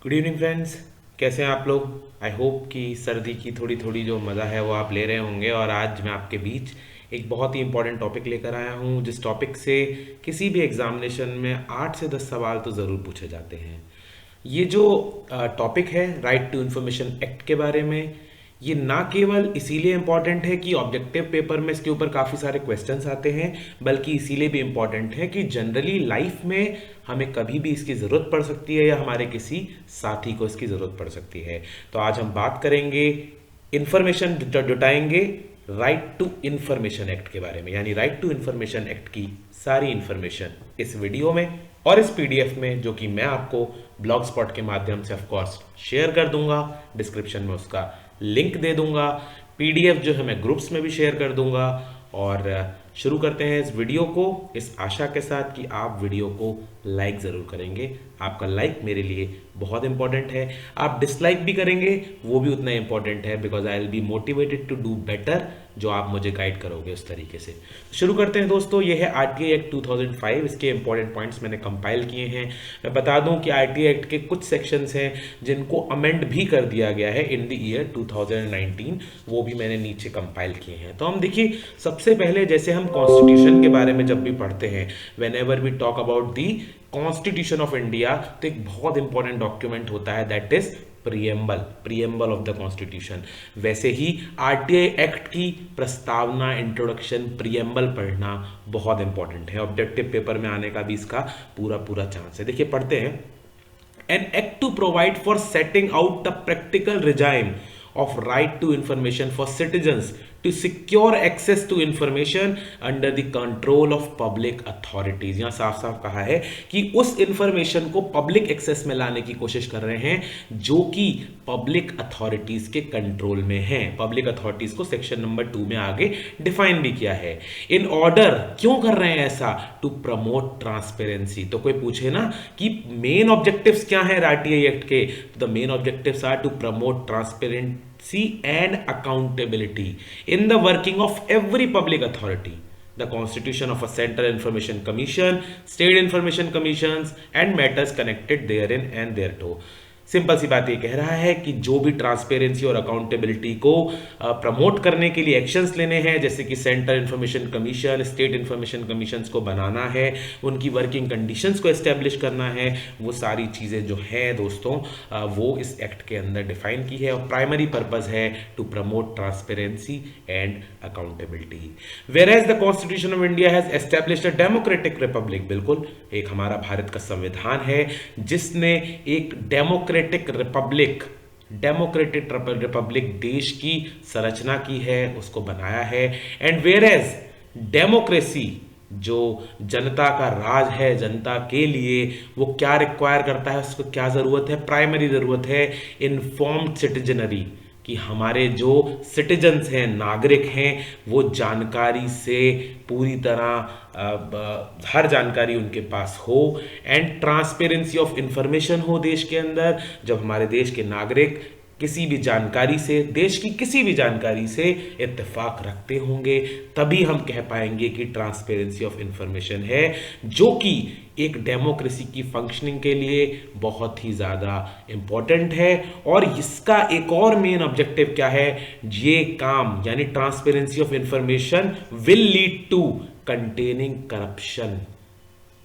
Good evening friends. कैसे हैं आप लोग? आई होप कि सर्दी की थोड़ी थोड़ी जो मज़ा है वो आप ले रहे होंगे। और आज मैं आपके बीच एक बहुत ही इंपॉर्टेंट टॉपिक लेकर आया हूँ, जिस टॉपिक से किसी भी एग्जामिनेशन में 8 से 10 सवाल तो ज़रूर पूछे जाते हैं। ये जो टॉपिक है राइट टू इंफॉर्मेशन एक्ट के बारे में, ये ना केवल इसीलिए इम्पॉर्टेंट है कि ऑब्जेक्टिव पेपर में इसके ऊपर काफ़ी सारे क्वेश्चंस आते हैं, बल्कि इसीलिए भी इम्पॉर्टेंट है कि जनरली लाइफ में हमें कभी भी इसकी ज़रूरत पड़ सकती है या हमारे किसी साथी को इसकी ज़रूरत पड़ सकती है। तो आज हम बात करेंगे, इंफॉर्मेशन जुटाएंगे राइट टू इंफॉर्मेशन एक्ट के बारे में, यानी राइट टू इंफॉर्मेशन एक्ट की सारी इंफॉर्मेशन इस वीडियो में और इस पीडीएफ में, जो कि मैं आपको ब्लॉग स्पॉट के माध्यम से ऑफ कोर्स शेयर कर दूंगा। डिस्क्रिप्शन में उसका लिंक दे दूंगा। पीडीएफ जो है मैं ग्रुप्स में भी शेयर कर दूंगा। और शुरू करते हैं इस वीडियो को, इस आशा के साथ कि आप वीडियो को लाइक ज़रूर करेंगे। आपका लाइक मेरे लिए बहुत इंपॉर्टेंट है। आप डिसलाइक भी करेंगे, वो भी उतना इंपॉर्टेंट है, because I will be motivated to do better, जो आप मुझे गाइड करोगे उस तरीके से। शुरू करते हैं दोस्तों। ये है आरटीआई एक्ट 2005। इसके इंपॉर्टेंट पॉइंट्स मैंने कंपाइल किए हैं। मैं बता दूं कि आरटीआई एक्ट के कुछ सेक्शंस हैं जिनको अमेंड भी कर दिया गया है इन द ईयर 2019, वो भी मैंने नीचे कंपाइल किए हैं। तो हम देखिए, सबसे पहले जैसे हम कॉन्स्टिट्यूशन के बारे में जब भी पढ़ते हैं, whenever we talk about the constitution of India, तो एक बहुत इंपॉर्टेंट डॉक्यूमेंट होता है, that is preamble of the constitution. वैसे ही आरटीआई एक्ट की प्रस्तावना, इंट्रोडक्शन, प्रियम्बल पढ़ना बहुत इंपॉर्टेंट है। ऑब्जेक्टिव पेपर में आने का भी इसका पूरा पूरा चांस है। देखिए पढ़ते हैं, an act to provide for setting out the practical regime of right to information for citizens to secure access to information under the control of public authorities। यहां साफ साफ कहा है कि उस इंफॉर्मेशन को पब्लिक एक्सेस में लाने की कोशिश कर रहे हैं जो कि पब्लिक अथॉरिटीज के कंट्रोल में है। पब्लिक अथॉरिटीज को सेक्शन नंबर 2 में आगे डिफाइन भी किया है। इन ऑर्डर, क्यों कर रहे हैं ऐसा? To promote transparency. तो कोई पूछे ना कि मेन ऑब्जेक्टिव्स क्या है आरटीआई एक्ट के, तो the main objectives are to promote transparency and accountability in the working of every public authority, the constitution of a central information commission, state information commissions and matters connected therein and thereto। Simple सी बात ये कह रहा है कि जो भी transparency और अकाउंटेबिलिटी को प्रमोट करने के लिए एक्शंस लेने हैं, जैसे कि central information commission, state information commissions को बनाना है, उनकी वर्किंग कंडीशंस को एस्टेब्लिश करना है, वो सारी चीज़ें जो हैं दोस्तों वो इस एक्ट के अंदर डिफाइन की है। और प्राइमरी पर्पस है to promote transparency and accountability. Whereas the constitution of India has established a democratic republic, बिल्कुल एक हमारा भारत का संविधान है जिसने एक डेमोक्रेटिक रिपब्लिक देश की संरचना की है, उसको बनाया है। एंड वेयर एज डेमोक्रेसी, जो जनता का राज है, जनता के लिए वो क्या रिक्वायर करता है, उसको क्या जरूरत है? प्राइमरी जरूरत है इन्फॉर्म्ड सिटीजनरी, कि हमारे जो सिटीजन्स हैं, नागरिक हैं, वो जानकारी से पूरी तरह हर जानकारी उनके पास हो। एंड ट्रांसपेरेंसी ऑफ इंफॉर्मेशन हो देश के अंदर। जब हमारे देश के नागरिक किसी भी जानकारी से, देश की किसी भी जानकारी से इत्तेफाक रखते होंगे, तभी हम कह पाएंगे कि ट्रांसपेरेंसी ऑफ इंफॉर्मेशन है, जो कि एक डेमोक्रेसी की फंक्शनिंग के लिए बहुत ही ज़्यादा इंपॉर्टेंट है। और इसका एक और मेन ऑब्जेक्टिव क्या है? ये काम यानी transparency of information will lead to containing corruption.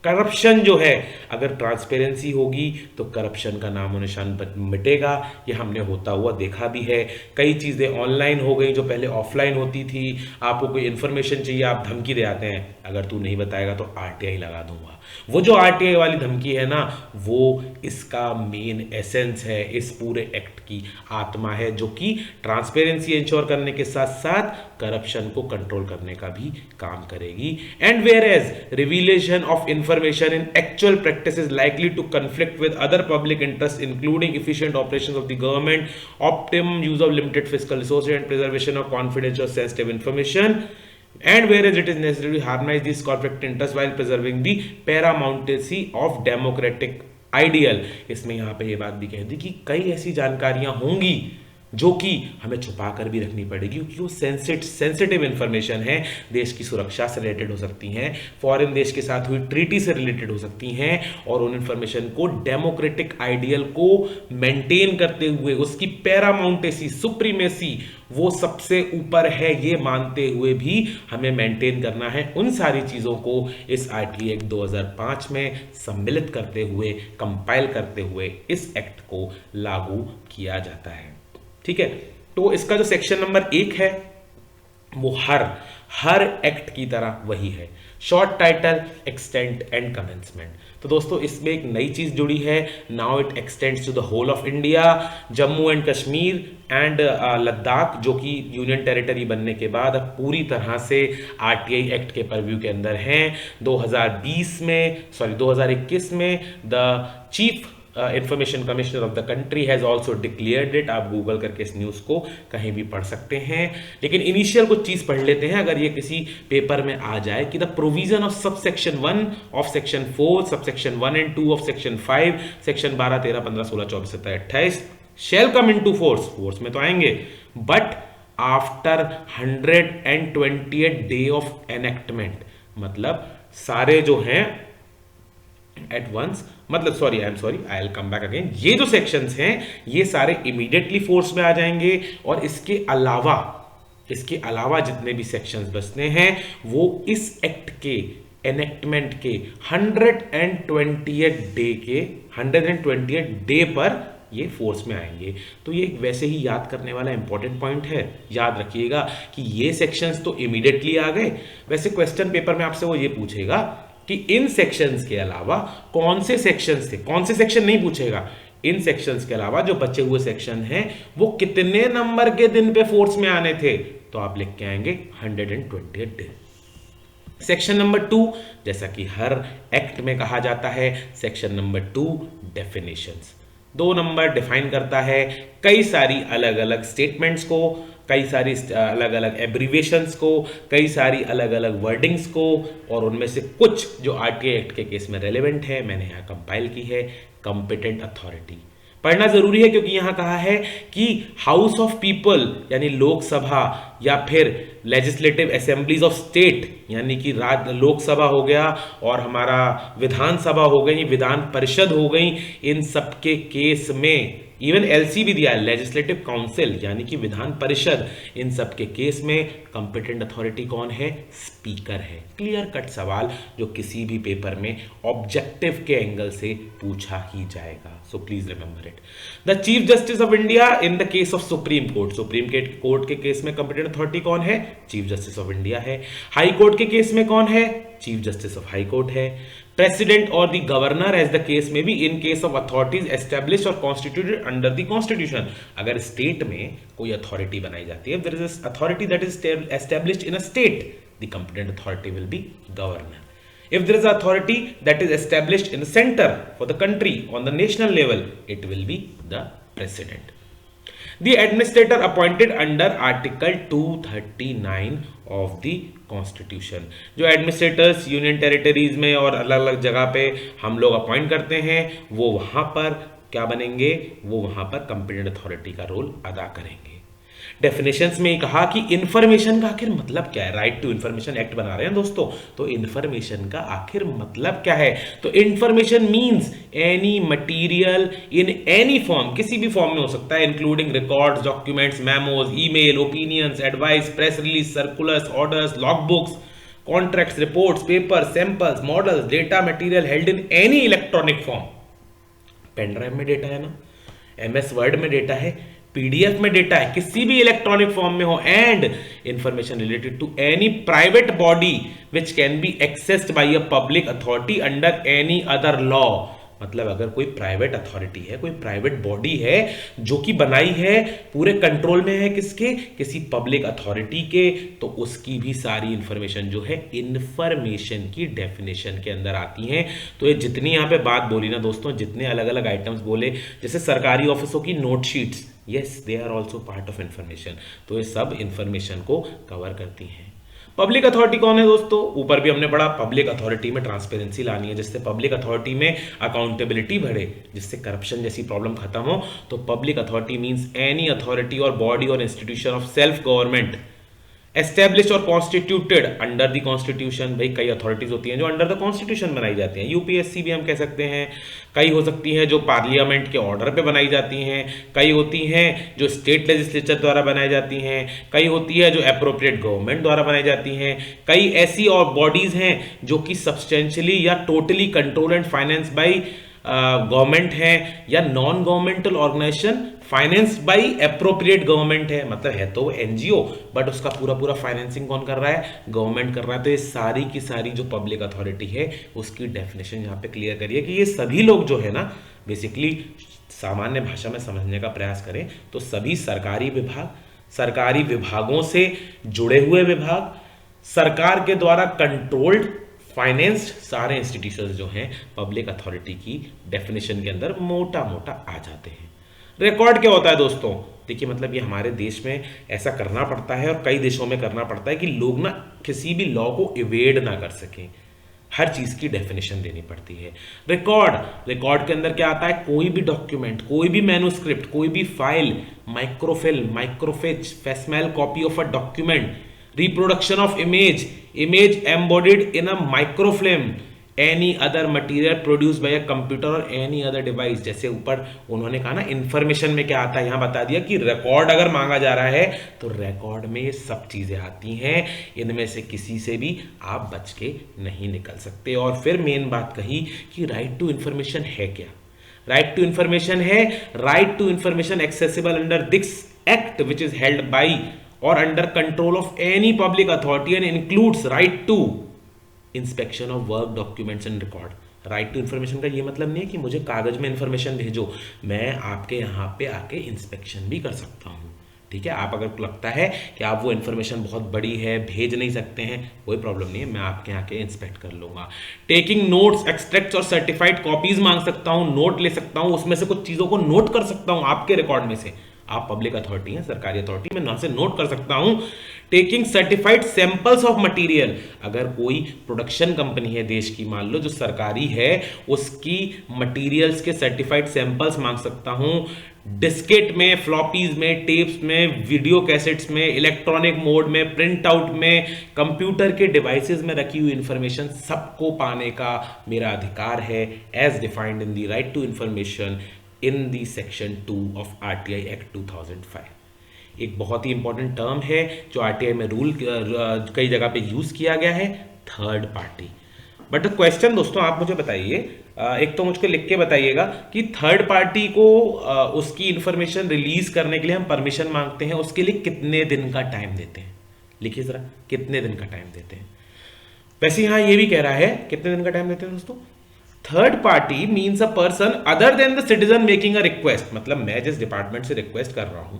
Corruption जो है, अगर ट्रांसपेरेंसी होगी तो करप्शन का नामो निशान मिटेगा। ये हमने होता हुआ देखा भी है। कई चीज़ें ऑनलाइन हो गई जो पहले ऑफलाइन होती थी। आपको कोई इन्फॉर्मेशन चाहिए, आप धमकी दे आते हैं, अगर तू नहीं बताएगा तो आरटीआई लगा दूंगा। वो जो आरटीआई वाली धमकी है ना, वो इसका मेन एसेंस है, इस पूरे एक्ट की आत्मा है, जो कि ट्रांसपेरेंसी इंश्योर करने के साथ साथ करप्शन को कंट्रोल करने का भी काम करेगी। And whereas revelation of information in actual practice is likely to conflict with other public interests, including efficient operations of the government, optimum use of limited fiscal resources and preservation of confidential sensitive information, and whereas it is necessary to harmonize these conflict interests while preserving the paramountcy of democratic ideal। इसमें यहाँ पे ये बात भी कह दी कि कई ऐसी जानकारियां होंगी जो कि हमें छुपा कर भी रखनी पड़ेगी, क्योंकि वो सेंसिटिव इंफॉर्मेशन है, देश की सुरक्षा से रिलेटेड हो सकती हैं, फॉरेन देश के साथ हुई ट्रीटी से रिलेटेड हो सकती हैं, और उन इंफॉर्मेशन को डेमोक्रेटिक आइडियल को मेंटेन करते हुए, उसकी पैरामाउंटेसी, सुप्रीमेसी वो सबसे ऊपर है ये मानते हुए भी हमें मेंटेन करना है। उन सारी चीज़ों को इस आरटीआई एक्ट 2005 में सम्मिलित करते हुए, कंपाइल करते हुए इस एक्ट को लागू किया जाता है। ठीक है, तो इसका जो सेक्शन नंबर 1 है वो हर एक्ट की तरह वही है, short title, extent and commencement. तो दोस्तों इसमें एक नई चीज जुड़ी है, now it extends to the whole of India, Jammu and Kashmir and Ladakh, जो कि यूनियन टेरिटरी बनने के बाद अब पूरी तरह से आरटीआई एक्ट के परव्यू के अंदर हैं। 2021 में the chief information commissioner of the country has also declared it. आप गूगल करके इस न्यूज़ को कहीं भी पढ़ सकते हैं, लेकिन इनिशियल कुछ चीज़ पढ़ लेते हैं अगर ये किसी पेपर में आ जाए कि the provision of sub section 1 of section 4, sub section 1 and 2 of section 5, section 12, 13, 15, 16, 24, 27, 28 shall come into force में तो आएंगे, but after 120th day of enactment, मतलब सारे जो हैं एट वंस, मतलब sorry I will come back again, ये जो सेक्शंस हैं ये सारे इमीडिएटली फोर्स में आ जाएंगे, और इसके अलावा जितने भी सेक्शंस बचते हैं वो इस एक्ट के एनेक्टमेंट के 120th डे पर ये फोर्स में आएंगे। तो ये वैसे ही याद करने वाला इंपॉर्टेंट पॉइंट है, याद रखिएगा कि ये सेक्शंस तो इमीडिएटली आ गए। वैसे क्वेश्चन पेपर में आपसे वो ये पूछेगा कि इन सेक्शंस के अलावा कौन से सेक्शंस थे, कौन से सेक्शन नहीं पूछेगा, इन सेक्शंस के अलावा जो बचे हुए सेक्शन हैं वो कितने नंबर के दिन पे फोर्स में आने थे, तो आप लिख के आएंगे 120th डे। सेक्शन नंबर 2, जैसा कि हर एक्ट में कहा जाता है, section number 2 definitions, 2 number define करता है कई सारी अलग अलग स्टेटमेंट्स को, कई सारी अलग अलग एब्रीवेशंस को, कई सारी अलग अलग वर्डिंग्स को, और उनमें से कुछ जो आरटीआई एक्ट के केस में रेलेवेंट है मैंने यहाँ कंपाइल की है। कॉम्पिटेंट अथॉरिटी पढ़ना जरूरी है, क्योंकि यहां कहा है कि हाउस ऑफ पीपल यानी लोकसभा, या फिर लेजिस्लेटिव असेंबलीज ऑफ स्टेट यानी कि लोकसभा हो गया और हमारा विधानसभा हो गई, विधान परिषद हो गई, इन सब के केस में इवन एलसी भी दिया है, लेजिस्लेटिव काउंसिल यानी कि विधान परिषद, इन सब के केस में कंपिटेंट अथॉरिटी कौन है, स्पीकर है। क्लियर कट सवाल जो किसी भी पेपर में ऑब्जेक्टिव के एंगल से पूछा ही जाएगा, so please remember it. The chief justice of India in the case of supreme court, supreme court के केस में कंपिटेंट अथॉरिटी कौन है, चीफ जस्टिस ऑफ इंडिया है। हाई कोर्ट के केस में कौन है, chief justice of high court है। प्रेसिडेंट और the governor as the case में भी in case of authorities established और कॉन्स्टिट्यूटेड अंडर द कॉन्स्टिट्यूशन, अगर स्टेट में कोई अथॉरिटी बनाई जाती है, there is authority that is established in a state, the competent authority will be governor. If there is authority that is established in the center for the country on the national level, it will be the president. The administrator appointed under Article 239 of the Constitution. जो administrators union territories में और अलग अलग जगह पे हम लोग appoint करते हैं, वो वहां पर क्या बनेंगे, वो वहां पर कंपिटेंट अथॉरिटी का रोल अदा करेंगे। डेफिनेशंस में कहा कि इंफॉर्मेशन का आखिर मतलब क्या है, राइट टू इंफॉर्मेशन एक्ट बना रहे हैं दोस्तों, तो इंफॉर्मेशन का आखिर मतलब क्या है, तो information means any material in any form, किसी भी फॉर्म में हो सकता है, including records, documents, memos, email, opinions, advice, press release, circulars, orders, log books, contracts, reports, paper, samples, models, data material held in any electronic form. Pen drive में data है ना, MS word में data है, PDF में data है, किसी भी electronic form में हो, and information related to any private body which can be accessed by a public authority under any other law. मतलब अगर कोई प्राइवेट अथॉरिटी है, कोई प्राइवेट बॉडी है जो कि बनाई है, पूरे कंट्रोल में है किसके, किसी पब्लिक अथॉरिटी के, तो उसकी भी सारी इंफॉर्मेशन जो है इंफॉर्मेशन की डेफिनेशन के अंदर आती हैं। तो ये जितनी यहाँ पे बात बोली ना दोस्तों, जितने अलग अलग आइटम्स बोले, जैसे सरकारी ऑफिसों की note sheets, yes they are also part of information, तो ये सब इंफॉर्मेशन को कवर करती हैं। पब्लिक अथॉरिटी कौन है दोस्तों? ऊपर भी हमने पढ़ा, पब्लिक अथॉरिटी में ट्रांसपेरेंसी लानी है, जिससे पब्लिक अथॉरिटी में अकाउंटेबिलिटी बढ़े, जिससे करप्शन जैसी प्रॉब्लम खत्म हो। तो public authority means any authority और बॉडी और institution of self government establish और कॉन्स्टिट्यूटेड अंडर द कॉन्स्टिट्यूशन। भाई कई अथॉरिटीज होती हैं जो अंडर द कॉन्स्टिट्यूशन बनाई जाती हैं, यूपीएससी भी हम कह सकते हैं। कई हो सकती हैं जो पार्लियामेंट के ऑर्डर पे बनाई जाती हैं, कई होती हैं जो स्टेट लेजिस्लेचर द्वारा बनाई जाती हैं, कई होती है जो अप्रोप्रिएट गवर्नमेंट द्वारा बनाई जाती हैं, कई ऐसी और बॉडीज हैं जो कि सब्सटेंशियली या totally control and finance by government है, या non governmental organization finance by appropriate government है, मतलब है तो एनजीओ बट उसका पूरा पूरा फाइनेंसिंग कौन कर रहा है? गवर्नमेंट कर रहा है। तो ये सारी की सारी जो पब्लिक अथॉरिटी है उसकी डेफिनेशन यहाँ पे क्लियर करिए कि ये सभी लोग जो है ना, बेसिकली सामान्य भाषा में समझने का प्रयास करें तो सभी सरकारी विभाग, सरकारी विभागों से जुड़े हुए विभाग, सरकार के द्वारा कंट्रोल्ड फाइनेंस सारे इंस्टीट्यूशंस जो हैं पब्लिक अथॉरिटी की डेफिनेशन के अंदर मोटा मोटा आ जाते हैं। रिकॉर्ड क्या होता है दोस्तों? देखिए मतलब ये हमारे देश में ऐसा करना पड़ता है और कई देशों में करना पड़ता है कि लोग ना किसी भी लॉ को इवेड ना कर सकें, हर चीज की डेफिनेशन देनी पड़ती है। रिकॉर्ड के अंदर क्या आता है? कोई भी डॉक्यूमेंट, कोई भी मैन्युस्क्रिप्ट, कोई भी file, microfilm, microfiche, facsimile copy of a document, reproduction of image embodied in a microfilm, any other material produced by a computer or any other device। जैसे ऊपर उन्होंने कहा ना इंफॉर्मेशन में क्या आता है, यहां बता दिया कि रिकॉर्ड अगर मांगा जा रहा है तो रिकॉर्ड में ये सब चीजें आती हैं, इनमें से किसी से भी आप बच के नहीं निकल सकते। और फिर मेन बात कही कि राइट टू इंफॉर्मेशन है क्या? राइट टू इंफॉर्मेशन है, right to information accessible under this act which is held by or under control of any public authority and includes right to inspection of work documents and record। Right to information का ये मतलब नहीं है कि मुझे कागज में information भेजो, मैं आपके यहाँ पे आके इंस्पेक्शन भी कर सकता हूँ। ठीक है, आप अगर लगता है कि आप वो इन्फॉर्मेशन बहुत बड़ी है, भेज नहीं सकते हैं, कोई प्रॉब्लम नहीं है, मैं आपके यहाँ के इंस्पेक्ट कर लूंगा। टेकिंग नोट्स, एक्सट्रैक्ट्स और सर्टिफाइड कॉपीज मांग सकता हूँ, नोट ले सकता हूँ, उसमें से कुछ चीजों को नोट कर सकता हूँ आपके रिकॉर्ड में से। आप पब्लिक अथॉरिटी हैं, सरकारी अथॉरिटी, मैं वहां से नोट कर सकता हूं। Taking certified samples of material, अगर कोई प्रोडक्शन कंपनी है देश की, मान लो जो सरकारी है, उसकी मटेरियल्स के सर्टिफाइड सैंपल्स मांग सकता हूं। डिस्केट में, फ्लॉपीज में, टेप्स में, वीडियो कैसेट्स में, इलेक्ट्रॉनिक मोड में, प्रिंट आउट में, कंप्यूटर के डिवाइसेस में रखी हुई इंफॉर्मेशन सबको पाने का मेरा अधिकार है, as defined in the right to information in the section 2 of RTI act 2005। एक बहुत ही इंपॉर्टेंट टर्म है जो आरटीआई में रूल कई जगह पे यूज किया गया है, थर्ड पार्टी। बट क्वेश्चन दोस्तों आप मुझे बताइए, एक तो मुझको लिख के बताइएगा कि थर्ड पार्टी को उसकी इंफॉर्मेशन रिलीज करने के लिए हम परमिशन मांगते हैं, उसके लिए कितने दिन का टाइम देते हैं? लिखिए जरा, कितने दिन का टाइम देते हैं? वैसे यहां ये भी कह रहा है कितने दिन का टाइम देते हैं दोस्तों? Third party means a person other than the citizen making a request, मतलब मैं जिस डिपार्टमेंट से रिक्वेस्ट कर रहा हूं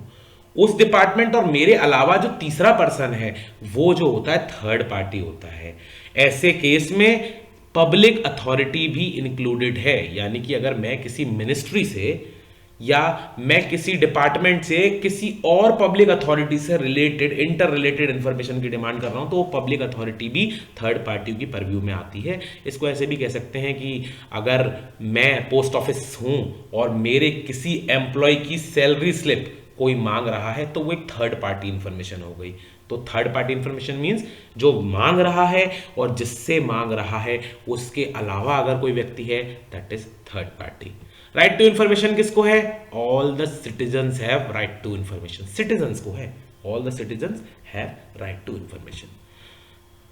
उस डिपार्टमेंट और मेरे अलावा जो तीसरा पर्सन है वो जो होता है थर्ड पार्टी होता है। ऐसे केस में पब्लिक अथॉरिटी भी इंक्लूडेड है, यानी कि अगर मैं किसी मिनिस्ट्री से या मैं किसी डिपार्टमेंट से किसी और पब्लिक अथॉरिटी से रिलेटेड, इंटर रिलेटेड इंफॉर्मेशन की डिमांड कर रहा हूं तो वो पब्लिक अथॉरिटी भी थर्ड पार्टी की परव्यू में आती है। इसको ऐसे भी कह सकते हैं कि अगर मैं पोस्ट ऑफिस हूं और मेरे किसी एम्प्लॉय की सैलरी स्लिप कोई मांग रहा है तो वो एक थर्ड पार्टी इंफॉर्मेशन हो गई। तो थर्ड पार्टी इंफॉर्मेशन मींस जो मांग रहा है और जिससे मांग रहा है उसके अलावा अगर कोई व्यक्ति है, that is third party. Right to information किसको है? All the citizens have right to information, citizens को है, all the citizens have right to information.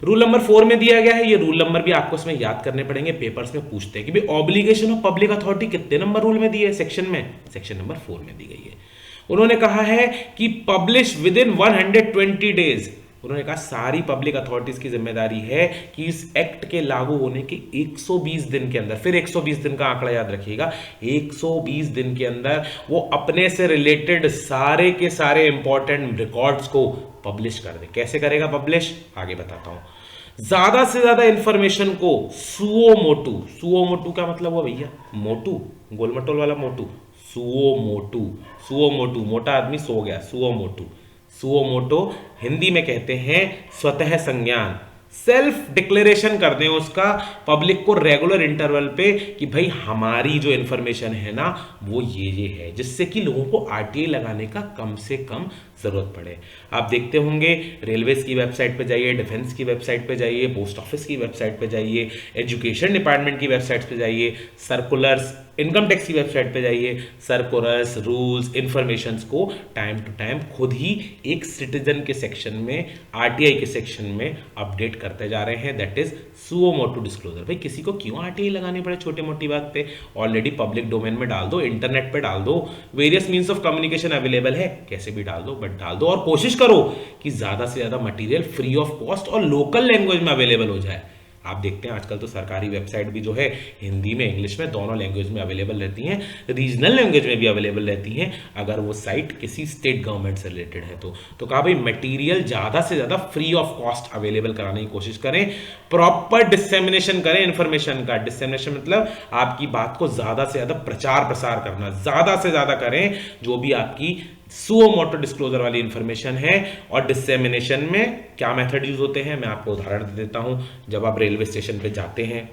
Rule number 4 में दिया गया है, ये रूल नंबर भी आपको इसमें याद करने पड़ेंगे, पेपर्स में पूछते हैं कि भाई ऑब्लिगेशन ऑफ पब्लिक अथॉरिटी कितने नंबर रूल में दी है? सेक्शन में, सेक्शन नंबर 4 में दी गई है। उन्होंने कहा है कि पब्लिश विद इन 120 डेज। उन्होंने कहा सारी पब्लिक अथॉरिटीज की जिम्मेदारी है कि इस एक्ट के लागू होने के 120 दिन के अंदर, फिर 120 दिन का आंकड़ा याद रखिएगा, 120 दिन के अंदर वो अपने से रिलेटेड सारे के सारे इंपॉर्टेंट रिकॉर्ड्स को पब्लिश कर दे। कैसे करेगा पब्लिश? आगे बताता हूं। ज्यादा से ज्यादा इंफॉर्मेशन को सुओ मोटू, सुओ मोटू का मतलब हुआ भैया मोटू, गोलमटोल वाला मोटू, सुओ मोटू, सुओ मोटू, मोटा आदमी सो गया, suo motu, suo motu Hindi में कहते हैं स्वतः संज्ञान, सेल्फ डिक्लेरेशन कर दें उसका पब्लिक को रेगुलर इंटरवल पे कि भाई हमारी जो इंफॉर्मेशन है ना वो ये है, जिससे कि लोगों को आरटीआई लगाने का कम से कम जरूरत पड़े। आप देखते होंगे रेलवेज की वेबसाइट पे जाइए, डिफेंस की वेबसाइट पे जाइए, पोस्ट ऑफिस की वेबसाइट पे जाइए, एजुकेशन डिपार्टमेंट की वेबसाइट पे जाइए, सर्कुलर्स, इनकम टैक्स की वेबसाइट पे जाइए, सर्कुलर्स, रूल्स, इंफॉर्मेशंस को टाइम टू टाइम खुद ही एक सिटीजन के सेक्शन में, आरटीआई के सेक्शन में अपडेट करते जा रहे हैं। That is suo motu disclosure. भाई किसी को क्यों आरटीआई लगानी पड़े छोटी मोटी बात पे, ऑलरेडी पब्लिक डोमेन में डाल दो, इंटरनेट पे डाल दो, various means of communication available है, कैसे भी डाल दो, बट डाल दो और कोशिश करो कि ज्यादा से ज्यादा मटेरियल फ्री ऑफ कॉस्ट और लोकल लैंग्वेज में अवेलेबल हो जाए। आप देखते हैं आजकल तो सरकारी वेबसाइट भी जो है हिंदी में, इंग्लिश में, दोनों लैंग्वेज में अवेलेबल रहती हैं, रीजनल लैंग्वेज में भी अवेलेबल रहती हैं अगर वो साइट किसी स्टेट गवर्नमेंट से रिलेटेड है तो कहा भाई मटेरियल ज़्यादा से ज़्यादा फ्री ऑफ कॉस्ट अवेलेबल कराने की कोशिश करें, प्रॉपर डिसेमिनेशन करें इन्फॉर्मेशन का। डिसेमिनेशन मतलब आपकी बात को ज़्यादा से ज़्यादा प्रचार प्रसार करना, ज़्यादा से ज़्यादा करें जो भी आपकी सुओ मोटो डिस्क्लोजर वाली इंफॉर्मेशन है। और डिसेमिनेशन में क्या मेथड यूज होते हैं मैं आपको उदाहरण दे देता हूं। जब आप रेलवे स्टेशन पे जाते हैं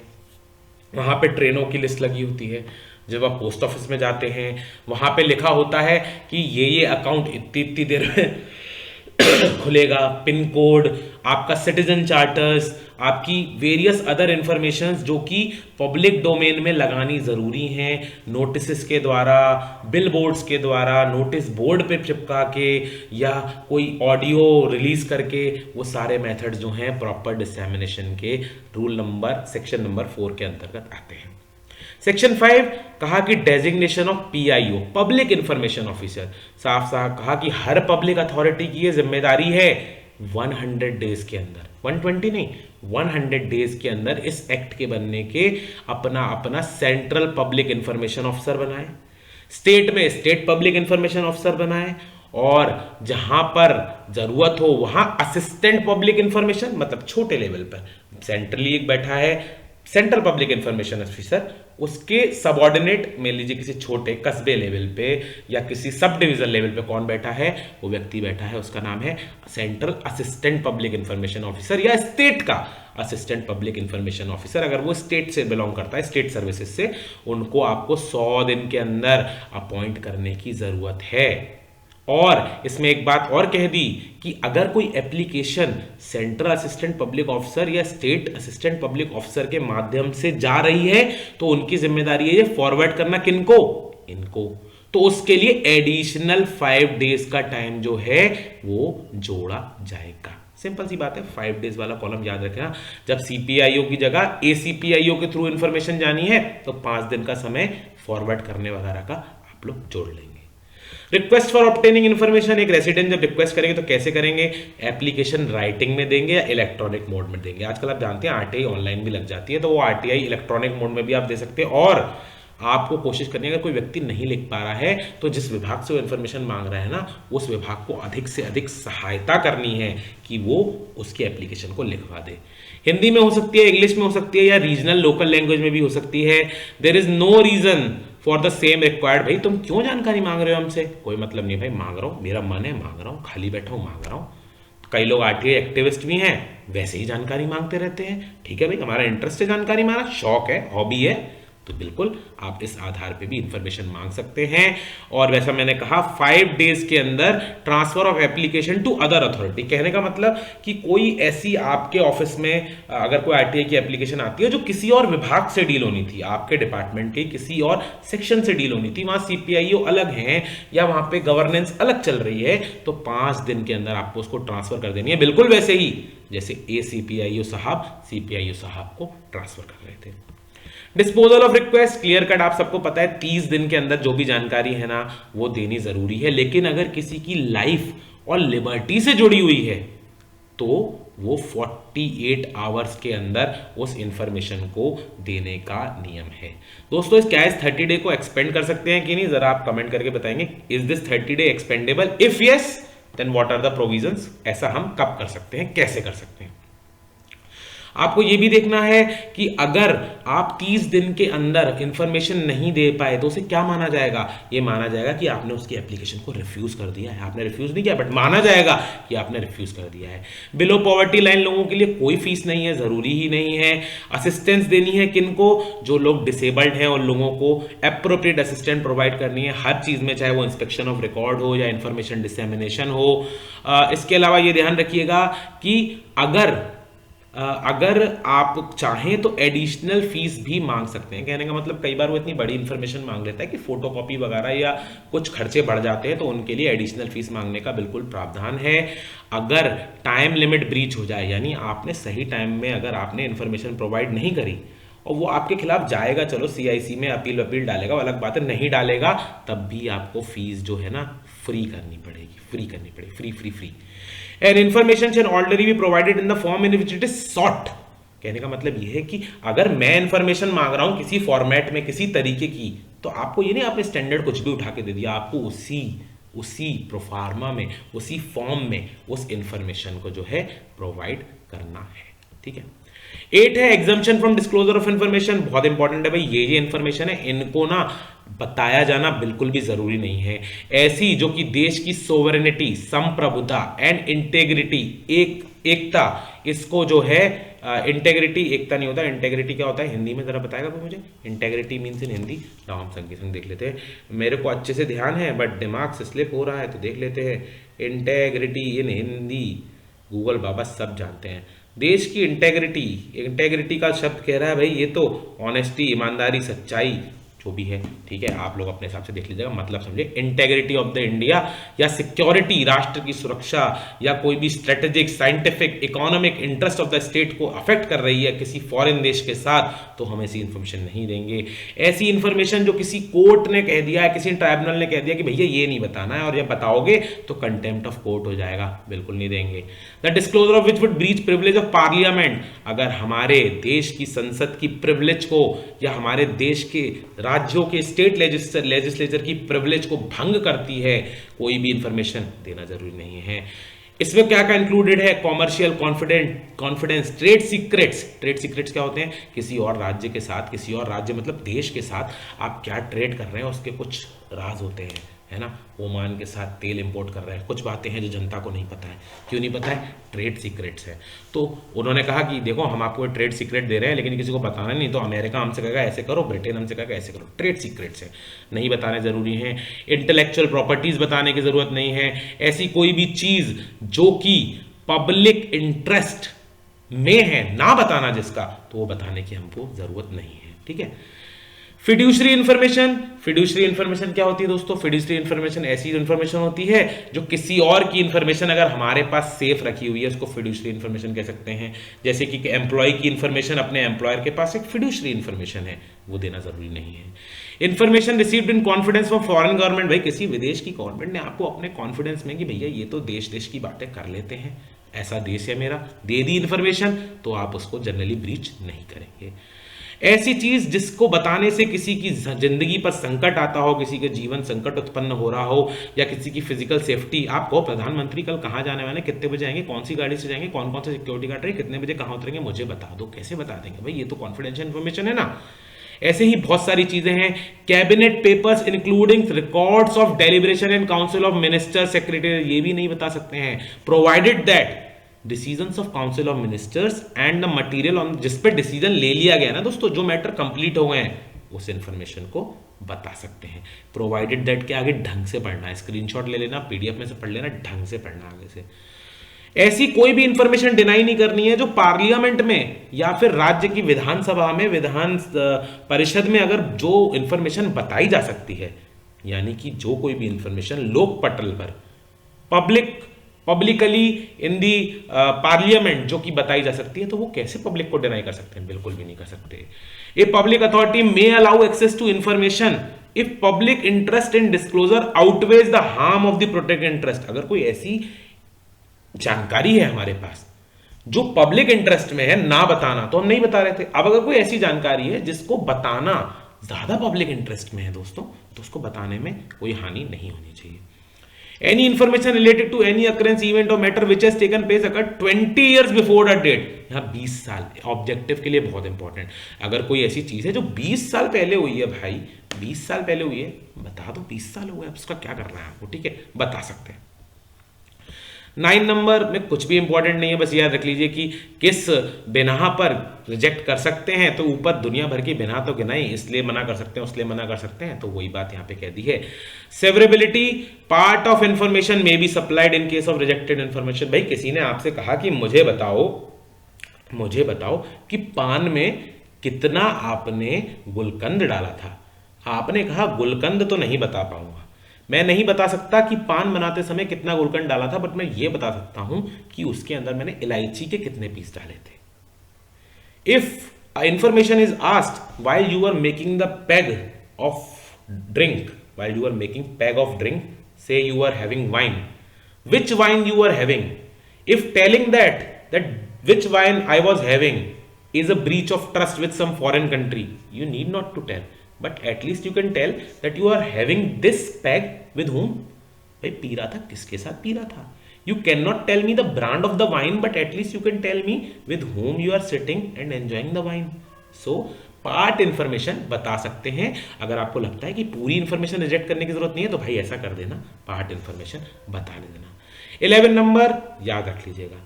वहां पे ट्रेनों की लिस्ट लगी होती है, जब आप पोस्ट ऑफिस में जाते हैं वहां पे लिखा होता है कि ये अकाउंट इतनी इतनी देर में खुलेगा, पिन कोड, आपका सिटीजन चार्टर्स, आपकी वेरियस अदर इंफॉर्मेशंस जो कि पब्लिक डोमेन में लगानी जरूरी हैं, नोटिस के द्वारा, बिल बोर्ड्स के द्वारा, नोटिस बोर्ड पे चिपका के या कोई ऑडियो रिलीज करके, वो सारे मेथड जो हैं प्रॉपर डिसेमिनेशन के रूल नंबर सेक्शन नंबर 4 के अंतर्गत आते हैं। सेक्शन 5 कहा कि designation of PIO, public information officer, साफ साफ कहा कि हर पब्लिक अथॉरिटी की ये जिम्मेदारी है 100 डेज के अंदर, 120 नहीं 100 डेज के अंदर इस एक्ट के बनने के अपना अपना सेंट्रल पब्लिक इंफॉर्मेशन ऑफिसर बनाए, स्टेट में स्टेट पब्लिक इंफॉर्मेशन ऑफिसर बनाए, और जहां पर जरूरत हो वहां असिस्टेंट पब्लिक इंफॉर्मेशन, मतलब छोटे लेवल पर सेंट्रली एक बैठा है सेंट्रल पब्लिक इंफॉर्मेशन ऑफिसर, उसके सबऑर्डिनेट मान लीजिए किसी छोटे कस्बे लेवल पे या किसी सब डिवीजन लेवल पे कौन बैठा है, वो व्यक्ति बैठा है, उसका नाम है central assistant public information officer या स्टेट का असिस्टेंट पब्लिक इंफॉर्मेशन ऑफिसर। अगर वो स्टेट से बिलोंग करता है, स्टेट सर्विसेज से, उनको आपको 100 दिन के अंदर अपॉइंट करने की जरूरत है। और इसमें एक बात और कह दी कि अगर कोई application central assistant public officer या स्टेट असिस्टेंट पब्लिक ऑफिसर के माध्यम से जा रही है तो उनकी जिम्मेदारी है ये फॉरवर्ड करना किनको, इनको। तो उसके लिए एडिशनल 5 डेज का टाइम जो है वो जोड़ा जाएगा। सिंपल सी बात है, 5 डेज वाला कॉलम याद रखना। जब सीपीआईओ की जगह एसीपीआईओ के थ्रू इंफॉर्मेशन जानी है तो 5 दिन का समय फॉरवर्ड करने वगैरह का आप लोग जोड़ लेंगे। रिक्वेस्ट फॉर ऑब्टेनिंग इन्फॉर्मेशन, एक रेसिडेंट जब रिक्वेस्ट करेंगे तो कैसे करेंगे, एप्लीकेशन राइटिंग में देंगे या इलेक्ट्रॉनिक मोड में देंगे। आजकल आप जानते हैं आरटीआई ऑनलाइन भी लग जाती है, तो वो आरटीआई इलेक्ट्रॉनिक मोड में भी आप दे सकते हैं। और आपको कोशिश करनी है अगर कोई व्यक्ति नहीं लिख पा रहा है तो जिस विभाग से वो इन्फॉर्मेशन मांग रहा है ना, उस विभाग को अधिक से अधिक सहायता करनी है कि वो उसकी एप्लीकेशन को लिखवा दे। हिंदी में हो सकती है, इंग्लिश में हो सकती है, या रीजनल लोकल लैंग्वेज में भी हो सकती है। There is no reason for the same required. भाई तुम क्यों जानकारी मांग रहे हो हमसे, कोई मतलब नहीं भाई, मांग रहा हूं, मेरा मन है मांग रहा हूं, खाली बैठा हूं मांग रहा हूं। कई लोग आरटीआई एक्टिविस्ट भी हैं, वैसे ही जानकारी मांगते रहते हैं। ठीक है भाई, हमारा इंटरेस्ट है जानकारी, हमारा शौक है, हॉबी है, तो बिल्कुल आप इस आधार पे भी इंफॉर्मेशन मांग सकते हैं। और वैसा मैंने कहा 5 डेज के अंदर transfer of application to other authority. कहने का मतलब कि कोई ऐसी आपके ऑफिस में अगर कोई आरटीआई की एप्लीकेशन आती है जो किसी और विभाग से डील होनी थी, आपके डिपार्टमेंट के किसी और सेक्शन से डील होनी थी, वहां सीपीआईओ अलग हैं या वहां पे गवर्नेंस अलग चल रही है, तो 5 दिन के अंदर आपको उसको ट्रांसफर कर देनी है, बिल्कुल वैसे ही जैसे एसीपीआईओ साहब सीपीआईओ साहब को ट्रांसफर कर रहे थे। Disposal of request, clear cut, आप सबको पता है 30 दिन के अंदर जो भी जानकारी है ना वो देनी जरूरी है। लेकिन अगर किसी की लाइफ और लिबर्टी से जुड़ी हुई है तो वो 48 आवर्स के अंदर उस इंफॉर्मेशन को देने का नियम है। दोस्तों इस क्या इस 30 डे को एक्सपेंड कर सकते हैं कि नहीं, जरा आप कमेंट करके बताएंगे। Is this 30 day expendable? If yes then what are the provisions. ऐसा हम कब कर सकते हैं, कैसे कर सकते हैं। आपको ये भी देखना है कि अगर आप 30 दिन के अंदर इंफॉर्मेशन नहीं दे पाए तो उसे क्या माना जाएगा? ये माना जाएगा कि आपने उसकी एप्लीकेशन को रिफ्यूज कर दिया है। आपने रिफ्यूज नहीं किया बट माना जाएगा कि आपने रिफ्यूज कर दिया है। बिलो पॉवर्टी लाइन लोगों के लिए कोई फीस नहीं है, जरूरी ही नहीं है। असिस्टेंस देनी है किनको? जो लोग डिसेबल्ड हैं उन लोगों को एप्रोप्रिएट असिस्टेंट प्रोवाइड करनी है हर चीज में, चाहे वो इंस्पेक्शन ऑफ रिकॉर्ड हो या इंफॉर्मेशन डिसेमिनेशन हो। इसके अलावा ये ध्यान रखिएगा कि अगर आप चाहें तो एडिशनल फीस भी मांग सकते हैं। कहने का मतलब कई बार वो इतनी बड़ी इंफॉर्मेशन मांग लेता है कि फोटोकॉपी वगैरह या कुछ खर्चे बढ़ जाते हैं, तो उनके लिए एडिशनल फीस मांगने का बिल्कुल प्रावधान है। अगर टाइम लिमिट ब्रीच हो जाए, यानी आपने सही टाइम में अगर आपने इंफॉर्मेशन प्रोवाइड नहीं करी और वो आपके खिलाफ जाएगा, चलो सीआईसी में अपील डालेगा, अलग बात है, नहीं डालेगा तब भी आपको फीस जो है ना फ्री करनी पड़ेगी, free. And information shall already be provided in the form in which it is sought. कहने का मतलब यह है कि अगर मैं इंफॉर्मेशन मांग रहा हूं किसी फॉर्मेट में, किसी तरीके की, तो आपको ये नहीं आपने स्टैंडर्ड कुछ भी उठा के दे दिया, आपको उसी प्रोफार्मा में, उसी फॉर्म में उस इंफॉर्मेशन को जो है प्रोवाइड करना है। ठीक है। 8 है exemption from disclosure of information. बहुत इंपॉर्टेंट है भाई, ये इंफॉर्मेशन है इनको ना बताया जाना बिल्कुल भी जरूरी नहीं है। ऐसी जो कि देश की सोवरेनिटी, संप्रभुता एंड इंटेग्रिटी, एकता, इसको जो है इंटेग्रिटी, एकता नहीं होता, इंटेग्रिटी क्या होता है हिंदी में जरा बताएगा कोई मुझे? इंटेग्रिटी मीन्स इन हिंदी, हम संग देख लेते हैं। मेरे को अच्छे से ध्यान है बट दिमाग से स्लिप हो रहा है, तो देख लेते हैं। इंटेग्रिटी इन हिंदी गूगल बाबा सब जानते हैं। देश की इंटेग्रिटी का शब्द कह रहा है भाई, ये तो ऑनेस्टी, ईमानदारी, सच्चाई जो भी है। ठीक है, आप लोग अपने हिसाब से देख लीजिएगा, मतलब समझे। इंटेग्रिटी ऑफ द इंडिया या सिक्योरिटी, राष्ट्र की सुरक्षा, या कोई भी strategic, scientific, economic interest of the state को अफेक्ट कर रही है किसी फॉरेन देश के साथ, तो हम ऐसी इंफॉर्मेशन नहीं देंगे। ऐसी इंफॉर्मेशन जो किसी कोर्ट ने कह दिया है, किसी ट्राइब्यूनल ने कह दिया कि भैया ये नहीं बताना है और ये बताओगे तो कंटेम्प्ट ऑफ कोर्ट हो जाएगा, बिल्कुल नहीं देंगे। The disclosure of which would breach privilege of parliament, अगर हमारे देश की संसद की प्रिविलेज को या हमारे देश के राज्यों के स्टेट लेजिस्लेचर की प्रिविलेज को भंग करती है, कोई भी इंफॉर्मेशन देना जरूरी नहीं है। इसमें क्या क्या इंक्लूडेड है? कॉमर्शियल कॉन्फिडेंस, ट्रेड सीक्रेट्स क्या होते हैं? किसी और राज्य के साथ, किसी और राज्य मतलब देश के साथ आप क्या ट्रेड कर रहे हैं उसके कुछ राज होते हैं, है ना। ओमान के साथ तेल इंपोर्ट कर रहे हैं, कुछ बातें हैं जो जनता को नहीं पता है। क्यों नहीं पता है? ट्रेड सीक्रेट्स है। तो उन्होंने कहा कि देखो हम आपको ट्रेड सीक्रेट दे रहे हैं लेकिन किसी को बताना नहीं, तो अमेरिका हमसे कहेगा ऐसे करो, ब्रिटेन हमसे कहेगा ऐसे करो। ट्रेड सीक्रेट्स है, नहीं बताने जरूरी है। इंटेलेक्चुअल प्रॉपर्टीज बताने की जरूरत नहीं है। ऐसी कोई भी चीज जो कि पब्लिक इंटरेस्ट में है ना बताना जिसका, तो वो बताने की हमको जरूरत नहीं है। ठीक है। फिड्यूशरी इंफॉर्मेशन क्या होती है दोस्तों? फिड्यूशरी इंफॉर्मेशन ऐसी इंफॉर्मेशन होती है जो किसी और की इंफॉर्मेशन अगर हमारे पास सेफ रखी हुई है, उसको फिड्यूशरी इंफॉर्मेशन कह सकते हैं। जैसे कि एम्प्लॉय की इंफॉर्मेशन अपने एम्प्लॉयर के पास एक फिड्यूशरी इंफॉर्मेशन है, वो देना जरूरी नहीं है। Information received in confidence from foreign government, भाई किसी विदेश की गवर्नमेंट ने आपको अपने कॉन्फिडेंस में कि भैया ये तो देश की बातें कर लेते हैं, ऐसा देश है मेरा, दे दी इंफॉर्मेशन, तो आप उसको जनरली ब्रीच नहीं करेंगे। ऐसी चीज जिसको बताने से किसी की जिंदगी पर संकट आता हो, किसी के जीवन संकट उत्पन्न हो रहा हो, या किसी की फिजिकल सेफ्टी, आप कहो प्रधानमंत्री कल कहां जाने वाले, कितने बजे आएंगे, कौन सी गाड़ी से जाएंगे, कौन कौन सा सिक्योरिटी गार्ड रहेंगे, कितने बजे कहां उतरेंगे, मुझे बता दो। कैसे बता देंगे भाई, ये तो कॉन्फिडेंशियल इंफॉर्मेशन है ना। ऐसे ही बहुत सारी चीजें हैं। Cabinet papers including records of deliberation and council of minister, secretary, ये भी नहीं बता सकते हैं, provided that decisions of council of ministers and the material on, जिस पे डिसीजन ले लिया गया ना दोस्तों, जो मैटर कंप्लीट हो गए हैं, उस इंफॉर्मेशन को बता सकते हैं। प्रोवाइडेड दैट के आगे ढंग से पढ़ना है, स्क्रीनशॉट ले लेना, पीडीएफ में से पढ़ लेना, ढंग से पढ़ना आगे से। ऐसी कोई भी इंफॉर्मेशन डिनाई नहीं करनी है जो पार्लियामेंट में या फिर राज्य की विधानसभा में, विधान परिषद में अगर जो इंफॉर्मेशन बताई जा सकती है, यानी कि जो कोई भी इंफॉर्मेशन लोक पटल पर पब्लिकली इन दी पार्लियामेंट जो कि बताई जा सकती है, तो वो कैसे पब्लिक को डिनाई कर सकते हैं? बिल्कुल भी नहीं कर सकते। A public authority may allow access to information if public interest in disclosure outweighs the harm of the protected interest. अगर कोई ऐसी जानकारी है हमारे पास जो पब्लिक इंटरेस्ट में है, ना बताना तो हम नहीं बता रहे थे। अब अगर कोई ऐसी जानकारी है जिसको बताना ज्यादा पब्लिक इंटरेस्ट में है दोस्तों, तो उसको बताने में कोई हानि नहीं होनी चाहिए। Any information related to any occurrence, event or matter which has taken place occurred 20 years before the date, यहाँ 20 साल ऑब्जेक्टिव के लिए बहुत इंपॉर्टेंट। अगर कोई ऐसी चीज़ है जो 20 साल पहले हुई है भाई, 20 साल पहले हुई है, बता दो 20 साल हो गए, अब उसका क्या करना है आपको, ठीक है, बता सकते हैं। 9 नंबर में कुछ भी इंपॉर्टेंट नहीं है, बस याद रख लीजिए कि किस बिना पर रिजेक्ट कर सकते हैं, तो ऊपर दुनिया भर की बिना तो गिनाई, इसलिए मना कर सकते हैं, उसलिए मना कर सकते हैं, तो वही बात यहाँ पे कह दी है। Severability, part of information may be supplied in case of rejected information. भाई किसी ने आपसे कहा कि मुझे बताओ कि पान में कितना आपने गुलकंद डाला था, आपने कहा गुलकंद तो नहीं बता पाऊंगा, मैं नहीं बता सकता कि पान बनाते समय कितना गुलकंद डाला था, बट मैं ये बता सकता हूं कि उसके अंदर मैंने इलायची के कितने पीस डाले थे। If information is asked while you are making the peg of drink, say you are having wine, which wine you are having, if telling that which wine I was having is a breach of trust with some foreign country, you need not to tell, but at least you can tell that you are having this peg with whom, भाई P रहा था, किसके साथ P रहा था। You cannot tell me the brand of the wine, but at least you can tell me with whom you are sitting and enjoying the wine. So part information बता सकते हैं। अगर आपको लगता है कि पूरी इंफॉर्मेशन रिजेक्ट करने की जरूरत नहीं है, तो भाई ऐसा कर देना, पार्ट इंफॉर्मेशन बता देना। 11 नंबर याद रख लीजिएगा,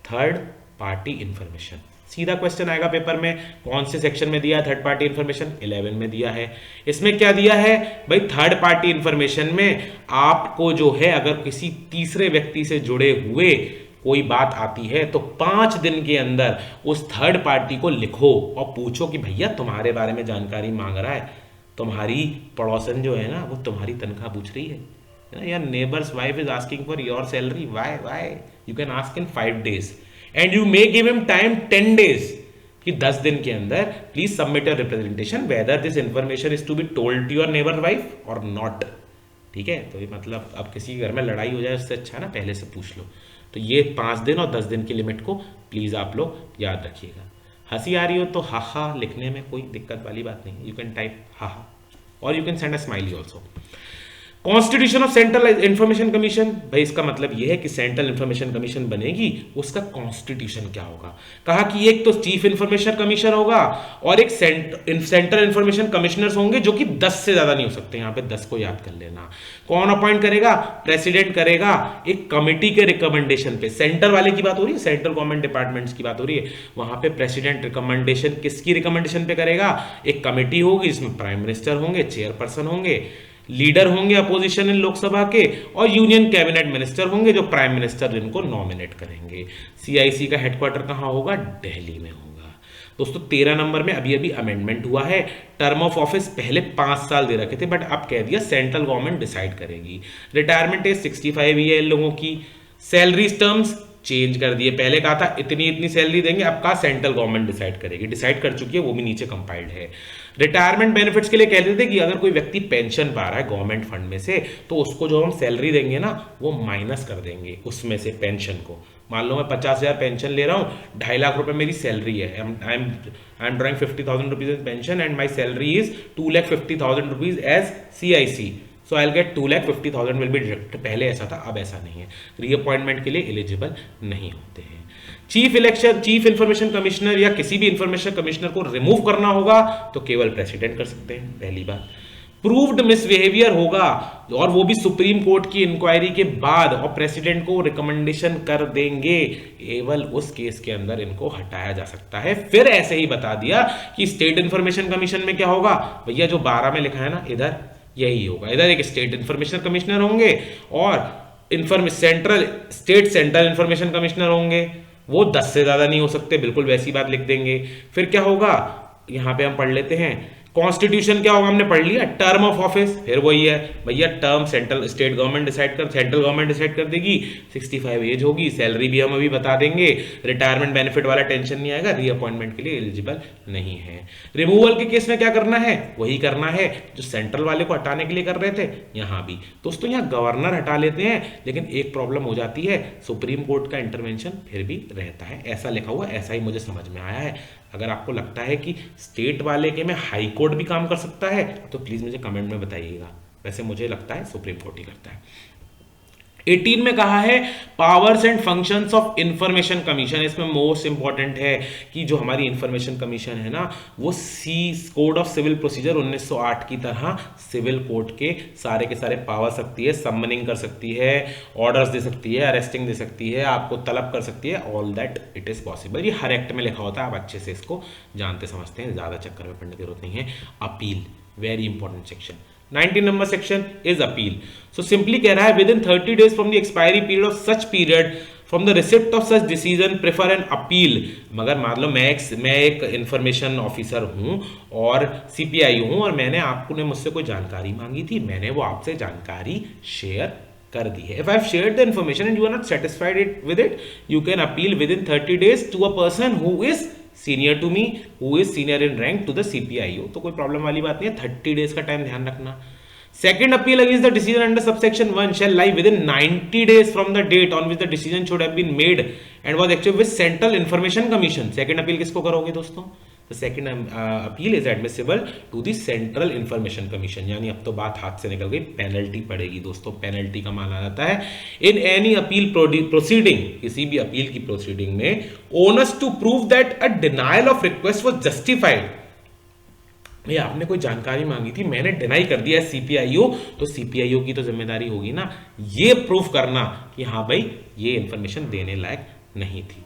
थर्ड पार्टी इंफॉर्मेशन। सीधा क्वेश्चन आएगा पेपर में, कौन से सेक्शन में दिया है थर्ड पार्टी इंफॉर्मेशन, 11 में दिया है। इसमें क्या दिया है भाई, थर्ड पार्टी इंफॉर्मेशन में आपको जो है, अगर किसी तीसरे व्यक्ति से जुड़े हुए कोई बात आती है तो 5 दिन के अंदर उस थर्ड पार्टी को लिखो और पूछो कि भैया तुम्हारे बारे में जानकारी मांग रहा है, तुम्हारी पड़ोसन जो है ना वो तुम्हारी तनख्वाह पूछ रही है, या neighbours wife is asking for your salary, why you can ask in 5 days and you may give him time 10 days कि 10 दिन के अंदर please submit your representation whether this information is to be told to your neighbour wife और not. ठीक है, तो ये मतलब अब किसी घर में लड़ाई हो जाए उससे अच्छा ना पहले से पूछ लो। तो ये 5 दिन और 10 दिन की लिमिट को प्लीज आप लोग याद रखिएगा। हंसी आ रही हो तो हा लिखने में कोई दिक्कत वाली बात नहीं, यू कैन टाइप हा और you can send a smiley also. Constitution of central information commission, भाई इसका मतलब यह है कि सेंट्रल इंफॉर्मेशन कमीशन बनेगी, उसका कॉन्स्टिट्यूशन क्या होगा। कहा कि एक तो चीफ इंफॉर्मेशन कमीशन होगा और एक सेंट्रल इंफॉर्मेशन कमिश्नर्स होंगे, जो कि 10 से ज्यादा नहीं हो सकते। यहां पे 10 को याद कर लेना। कौन अपॉइंट करेगा, प्रेसिडेंट करेगा, एक कमिटी के रिकमेंडेशन पे। सेंटर वाले की बात हो रही है, सेंट्रल गवर्नमेंट डिपार्टमेंट्स की बात हो रही है, वहां पे प्रेसिडेंट रिकमेंडेशन किसकी रिकमेंडेशन पे करेगा, एक कमिटी होगी जिसमें प्राइम मिनिस्टर होंगे, चेयरपर्सन होंगे, लीडर होंगे अपोजिशन इन लोकसभा के, और यूनियन कैबिनेट मिनिस्टर होंगे जो प्राइम मिनिस्टर जिनको नॉमिनेट करेंगे। सीआईसी का हेडक्वार्टर कहां होगा, दिल्ली में होगा। दोस्तों 13 नंबर में अभी अभी अमेंडमेंट हुआ है, टर्म ऑफ ऑफिस पहले 5 साल दे रखे थे, बट अब कह दिया सेंट्रल गवर्नमेंट डिसाइड करेगी। रिटायरमेंट एज 65 ही है इन लोगों की। सैलरीज टर्म्स चेंज कर दिए, पहले कहा था इतनी इतनी सैलरी देंगे, अब कहा सेंट्रल गवर्नमेंट डिसाइड करेगी, डिसाइड कर चुकी है, वो भी नीचे कंपाइल्ड है। रिटायरमेंट बेनिफिट्स के लिए कहते थे कि अगर कोई व्यक्ति पेंशन पा रहा है गवर्नमेंट फंड में से, तो उसको जो हम सैलरी देंगे ना वो माइनस कर देंगे उसमें से पेंशन को। मान लो मैं 50,000 पेंशन ले रहा हूँ, 2.5 लाख रुपए मेरी सैलरी है, I am drawing 50,000 rupees in pension and my salary is 2,50,000 rupees as CIC, so I will get 2,50,000 will be deduct. पहले ऐसा था, अब ऐसा नहीं है, रीअपॉइंटमेंट के लिए एलिजिबल नहीं होते हैं। चीफ इंफॉर्मेशन कमिश्नर या किसी भी इंफॉर्मेशन कमिश्नर को रिमूव करना होगा तो केवल प्रेसिडेंट कर सकते हैं, पहली बात। प्रूव्ड मिसबिहेवियर होगा और वो भी सुप्रीम कोर्ट की इंक्वायरी के बाद, और प्रेसिडेंट को रिकमेंडेशन कर देंगे, केवल उस केस के अंदर इनको हटाया जा सकता है। फिर ऐसे ही बता दिया कि स्टेट इंफॉर्मेशन कमीशन में क्या होगा, भैया जो 12 में लिखा है ना इधर यही होगा, इधर एक स्टेट इंफॉर्मेशन कमिश्नर होंगे और सेंट्रल इंफॉर्मेशन कमिश्नर होंगे, वो 10 से ज्यादा नहीं हो सकते, बिल्कुल वैसी बात लिख देंगे। फिर क्या होगा, यहां पे हम पढ़ लेते हैं, कॉन्स्टिट्यूशन क्या होगा हमने पढ़ लिया, टर्म ऑफ ऑफिस, फिर वही है भैया टर्म सेंट्रल गवर्नमेंट डिसाइड कर देगी, 65 एज होगी, सैलरी भी हम अभी बता देंगे, रिटायरमेंट बेनिफिट वाला टेंशन नहीं आएगा, रीअपॉइंटमेंट के लिए एलिजिबल नहीं है। रिमूवल के केस में क्या करना है, वही करना है जो सेंट्रल वाले को हटाने के लिए कर रहे थे, यहां भी। दोस्तों यहां गवर्नर हटा लेते हैं, लेकिन एक प्रॉब्लम हो जाती है, सुप्रीम कोर्ट का इंटरवेंशन फिर भी रहता है, ऐसा लिखा हुआ, ऐसा ही मुझे समझ में आया है। अगर आपको लगता है कि स्टेट वाले के में हाई कोर्ट भी काम कर सकता है तो प्लीज मुझे कमेंट में बताइएगा, वैसे मुझे लगता है सुप्रीम कोर्ट ही करता है। 18 में कहा है powers and functions of information commission. इसमें मोस्ट इंपॉर्टेंट है कि जो हमारी इंफॉर्मेशन कमीशन है ना, वो कोड ऑफ सिविल प्रोसीजर 1908 की तरह सिविल कोर्ट के सारे पावर्स रखती है। समनिंग कर सकती है, ऑर्डर्स दे सकती है, अरेस्टिंग दे सकती है, आपको तलब कर सकती है। All that it is possible. ये हर एक्ट में लिखा होता है, आप अच्छे से इसको जानते समझते हैं, ज्यादा चक्कर में पढ़ने की जरूरत नहीं है। Appeal, very important section. 19 number section is appeal. So simply कह रहा है with in 30 days from the expiry period of such period from the receipt of such decision prefer an appeal. मगर मान लो मैं एक इंफॉर्मेशन ऑफिसर हूं और CPI हूं और मैंने आपने मुझसे कोई जानकारी मांगी थी, मैंने वो आपसे जानकारी शेयर कर दी है। If I have shared the information and you are not satisfied with it, you can appeal within 30 days to a person who is senior to me, who is senior in rank to the CPIO. तो कोई problem वाली बात नहीं है, 30 days का time ध्यान रखना। Second appeal against the decision under subsection 1 shall lie within 90 days from the date on which the decision should have been made and was actually with Central Information Commission. Second appeal किसको करोगे दोस्तों? The second appeal is admissible to the Central Information Commission. यानी अब तो बात हाथ से निकल गई, पेनल्टी पड़ेगी दोस्तों। पेनल्टी का मान आ जाता है इन एनी अपील प्रोसीडिंग, किसी भी अपील की प्रोसीडिंग में onus to prove that a denial of request was justified. भैया आपने कोई जानकारी मांगी थी, मैंने डिनाई कर दिया सीपीआईओ, तो सीपीआईओ की तो जिम्मेदारी होगी ना ये प्रूफ करना कि हाँ भाई ये इंफॉर्मेशन देने लायक नहीं थी।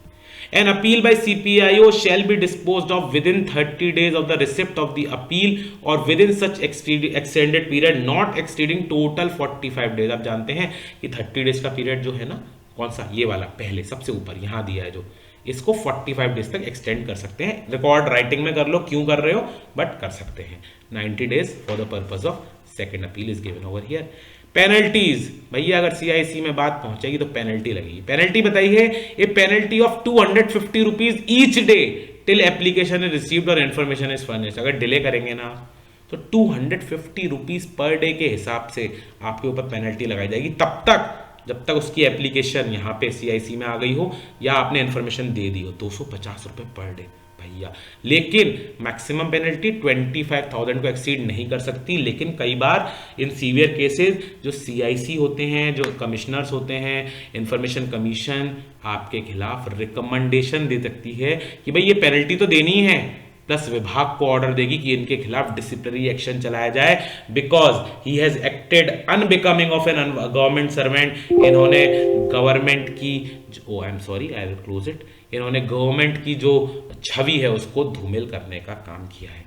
An appeal by CPIO shall be disposed of within 30 days of the receipt of the appeal or within such extended period not exceeding total 45 days। आप जानते हैं कि 30 days का पीरियड जो है ना, कौन सा, ये वाला पहले सबसे ऊपर यहां दिया है जो, इसको 45 डेज तक एक्सटेंड कर सकते हैं। रिकॉर्ड राइटिंग में कर लो क्यों कर रहे हो, बट कर सकते हैं। 90 days for the purpose of second appeal is given over here. Penalties, भैया अगर सीआईसी में बात पहुंचेगी तो पेनल्टी लगेगी। पेनल्टी बताइए, a penalty of 250 rupees each day till application is received और इन्फॉर्मेशन इज फर्निश्ड। अगर डिले करेंगे ना तो 250 रुपीज पर डे के हिसाब से आपके ऊपर पेनल्टी लगाई जाएगी, तब तक जब तक उसकी एप्लीकेशन यहाँ पे सीआईसी में आ गई हो या आपने इन्फॉर्मेशन दे दी हो। 250 रुपये पर डे भैया। लेकिन मैक्सिमम पेनल्टी 25,000 को एक्सीड नहीं कर सकती। लेकिन कई बार इन सीवियर केसेस जो सीआईसी होते हैं, जो कमिश्नर्स होते हैं, इंफॉर्मेशन कमीशन आपके खिलाफ रिकमेंडेशन दे सकती है कि भाई ये पेनल्टी तो देनी है, प्लस विभाग को ऑर्डर देगी कि इनके खिलाफ डिसिप्लिनरी एक्शन चलाया जाए because he has acted unbecoming of an government servant. इन्होंने गवर्नमेंट की I am sorry I will close it, इन्होंने गवर्नमेंट की जो छवि है उसको धूमिल करने का काम किया है।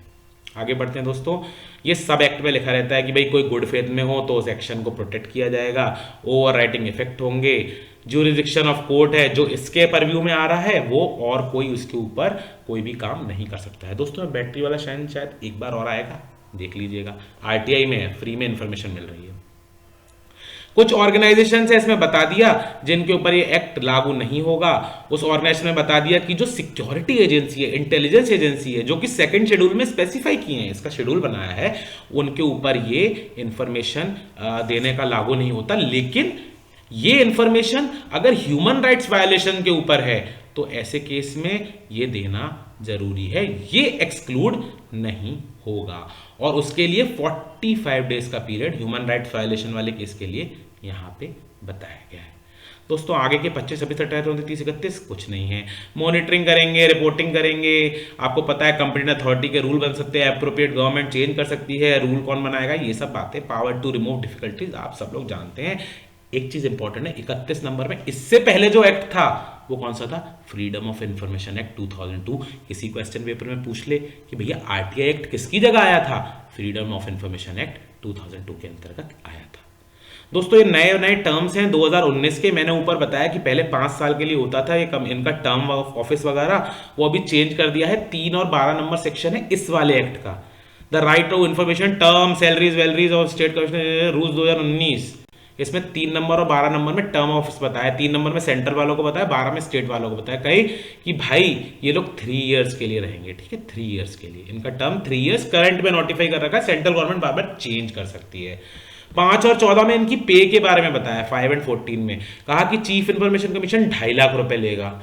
आगे बढ़ते हैं दोस्तों। ये सब एक्ट में लिखा रहता है कि भाई कोई गुड फेथ में हो तो उस एक्शन को प्रोटेक्ट किया जाएगा, ओवर राइटिंग इफेक्ट होंगे, ज्यूरिडिक्शन ऑफ कोर्ट है जो इसके परव्यू में आ रहा है वो, और कोई उसके ऊपर कोई भी काम नहीं कर सकता है। दोस्तों बैटरी वाला शायद एक बार और आएगा, देख लीजिएगा, आरटीआई में है, फ्री में इंफॉर्मेशन मिल रही है। कुछ ऑर्गेनाइजेशन है इसमें बता दिया जिनके ऊपर ये एक्ट लागू नहीं होगा। उस ऑर्गेनाइजेशन में बता दिया कि जो सिक्योरिटी एजेंसी है, इंटेलिजेंस एजेंसी है, जो कि सेकंड शेड्यूल में स्पेसिफाई किए हैं, इसका शेड्यूल बनाया है, उनके ऊपर ये इंफॉर्मेशन देने का लागू नहीं होता। लेकिन ये इंफॉर्मेशन अगर ह्यूमन राइट्स वायलेशन के ऊपर है तो ऐसे केस में ये देना जरूरी है, ये एक्सक्लूड नहीं होगा। और उसके लिए 45 डेज का पीरियड ह्यूमन राइट्स वायलेशन वाले केस के लिए यहां पे बताया गया है। दोस्तों आगे के 25, 26, 28, 29, 30, 31 कुछ नहीं है। मॉनिटरिंग करेंगे, रिपोर्टिंग करेंगे। आपको पता है कंपनी अथॉरिटी के रूल बन सकते हैं, अप्रोप्रिएट गवर्नमेंट चेंज कर सकती है, रूल कौन बनाएगा, ये सब बातें, पावर टू रिमूव डिफिकल्टीज आप सब लोग जानते हैं। एक चीज इंपॉर्टेंट है, 31 नंबर में इससे पहले जो एक्ट था वो कौन सा था, फ्रीडम ऑफ इंफॉर्मेशन एक्ट 2002। किसी क्वेश्चन पेपर में पूछ ले कि भैया आरटीआई एक्ट किसकी जगह आया था, फ्रीडम ऑफ इंफॉर्मेशन एक्ट 2002 के अंतर्गत आया था। दोस्तों ये नए नए टर्म्स हैं 2019 के। मैंने ऊपर बताया कि पहले 5 साल के लिए होता था ये इनका टर्म ऑफ ऑफिस वगैरह, वो अभी चेंज कर दिया है। 3 और 12 नंबर सेक्शन है इस वाले एक्ट का, the right to information, term, salaries, वैलरीज और स्टेट कमिश्नर रूल्स 2019। इसमें 3 नंबर और 12 नंबर में टर्म ऑफिस बताया, 3 नंबर में सेंट्रल वालों को बताया, 12 में स्टेट वालों को बताया। कहे कि भाई ये लोग 3 इयर्स के लिए रहेंगे, ठीक है, 3 इयर्स के लिए इनका टर्म 3 इयर्स करंट में नोटिफाई कर रखा है। सेंट्रल गवर्नमेंट बार बार चेंज कर सकती है। 5 और 14 में इनकी पे के बारे में बताया। 5 एंड 14 में कहा कि चीफ इंफॉर्मेशन कमीशन 2.5 लाख रुपए लेगा,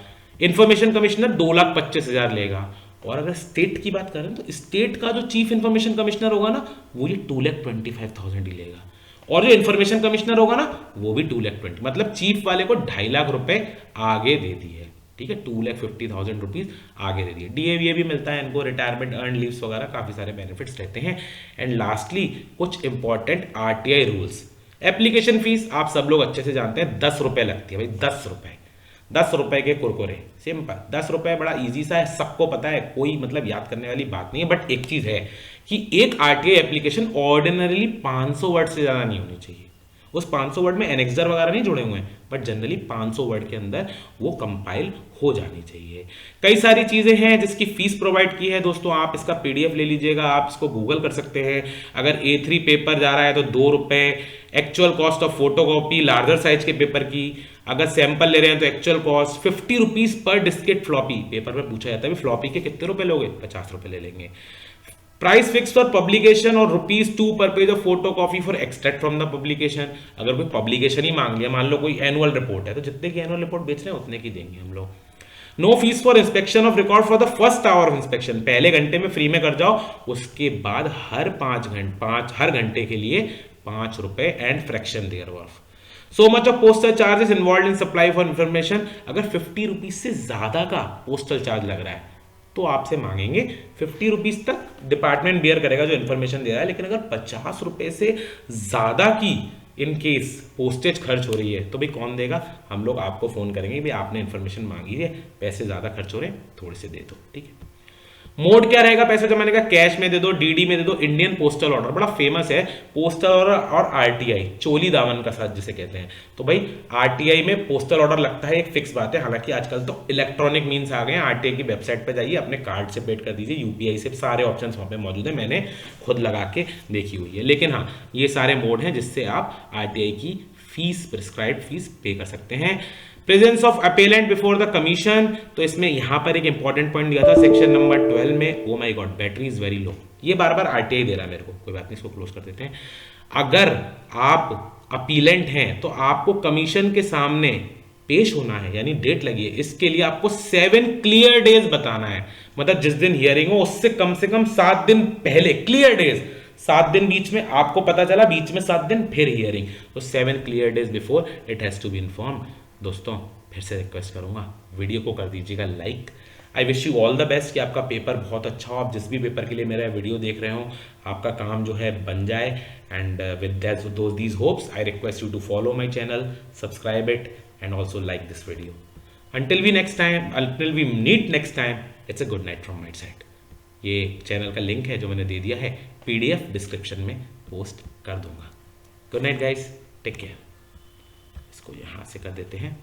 इंफॉर्मेशन कमिश्नर 2,25,000 लेगा। और अगर स्टेट की बात करें तो स्टेट का जो चीफ इंफॉर्मेशन कमिश्नर होगा ना वो ये 2,25,000 ही लेगा। और जो इन्फॉर्मेशन कमिश्नर होगा ना वो भी 2,20,000, मतलब चीफ वाले को 2.5 लाख रुपए आगे दे दिए, ठीक है, 2,50,000 रुपीज आगे दे दिए। डीए भी मिलता है इनको, रिटायरमेंट अर्न लीव्स वगैरह काफी सारे बेनिफिट्स रहते हैं। एंड लास्टली कुछ important RTI rules. Application fees आप सब लोग अच्छे से जानते हैं 10 रुपए लगती है भाई, 10 रुपए, 10 रुपए के कुरकुरे, सिंपल 10 रुपए, बड़ा इजी सा है, सबको पता है, कोई मतलब याद करने वाली बात नहीं है। बट एक चीज है कि एक आरटीआई एप्लीकेशन ऑर्डिनरली 500 वर्ड से ज्यादा नहीं होनी चाहिए। उस 500 वर्ड में एनेक्सर वगैरह नहीं जुड़े हुए हैं, बट जनरली 500 वर्ड के अंदर वो कंपाइल हो जानी चाहिए। कई सारी चीजें हैं जिसकी फीस प्रोवाइड की है दोस्तों, आप इसका पीडीएफ ले लीजिएगा, आप इसको गूगल कर सकते हैं। अगर A3 पेपर जा रहा है तो 2 रुपए, actual cost of photocopy larger size के पेपर की, अगर सैंपल ले रहे हैं तो actual cost 50 rupees per Diskit floppy. Paper में पूछा जाता है फ्लॉपी के कितने रुपए लोगे, 50 रुपए ले लेंगे। प्राइस फिक्स फॉर पब्लिकेशन और ₹2 पर page of photo copy for extract from the publication. अगर कोई पब्लिकेशन ही मांग लिया, मान लो कोई एनुअल रिपोर्ट है, तो जितने की एनुअल रिपोर्ट बेच रहे हैं उतने की देंगे हम लोग। No fees for inspection of record for the first hour of inspection, पहले घंटे में फ्री में कर जाओ, उसके बाद हर घंटे के लिए 5 रुपए and fraction there worth. So much of postal charges involve in supply for information. अगर 50 रुपीज से ज्यादा का पोस्टल चार्ज लग रहा है तो आपसे मांगेंगे 50 रुपीज तक, डिपार्टमेंट बियर करेगा जो इन्फॉर्मेशन दे रहा है। लेकिन अगर 50 रुपए से ज्यादा की इन केस पोस्टेज खर्च हो रही है तो भाई कौन देगा, हम लोग आपको फोन करेंगे, भाई आपने इन्फॉर्मेशन मांगी है, पैसे ज्यादा खर्च हो रहे हैं, थोड़े से दे दो, ठीक है। मोड क्या रहेगा पैसे जमाने का, कैश में दे दो, डीडी में दे दो, इंडियन पोस्टल ऑर्डर, बड़ा फेमस है पोस्टल ऑर्डर, और आरटीआई चोली दामन का साथ जिसे कहते हैं। तो भाई आरटीआई में पोस्टल ऑर्डर लगता है, एक फिक्स बात है। हालांकि आजकल तो इलेक्ट्रॉनिक मीन्स आ गए हैं, आरटीआई की वेबसाइट पर जाइए, अपने कार्ड से पेड कर दीजिए, यूपीआई से, सारे ऑप्शन वहां पे मौजूद है, मैंने खुद लगा के देखी हुई है। लेकिन हाँ, ये सारे मोड हैं जिससे आप आरटीआई की फीस, प्रिस्क्राइब्ड फीस पे कर सकते हैं। Presence of appellant before the commission, तो इसमें यहां पर एक इंपॉर्टेंट पॉइंट दिया था सेक्शन नंबर 12 में। Oh my God, battery is very low, ये बार बार आरटीआई दे रहा है मेरे को, कोई बात नहीं, इसको क्लोज कर देते हैं। अगर आप अपीलेंट हैं तो आपको कमीशन के सामने पेश होना है, यानी डेट लगी है, इसके लिए आपको 7 क्लियर डेज बताना है। मतलब जिस दिन हियरिंग हो उससे कम से कम 7 दिन पहले, क्लियर डेज, 7 दिन बीच में आपको पता चला, बीच में 7 दिन फिर हियरिंग, तो 7 clear days before it has to be inform. दोस्तों फिर से रिक्वेस्ट करूंगा, वीडियो को कर दीजिएगा like. I wish you all the best कि आपका पेपर बहुत अच्छा हो, आप जिस भी पेपर के लिए मेरा वीडियो देख रहे हो आपका काम जो है बन जाए। And with these hopes I request you to follow my channel, subscribe it and also like this video. until we meet next time, it's a good night from my side। ये चैनल का link है जो मैंने दे दिया है, PDF description में post कर दूंगा। Good night guys, take care. इसको यहाँ से कर देते हैं।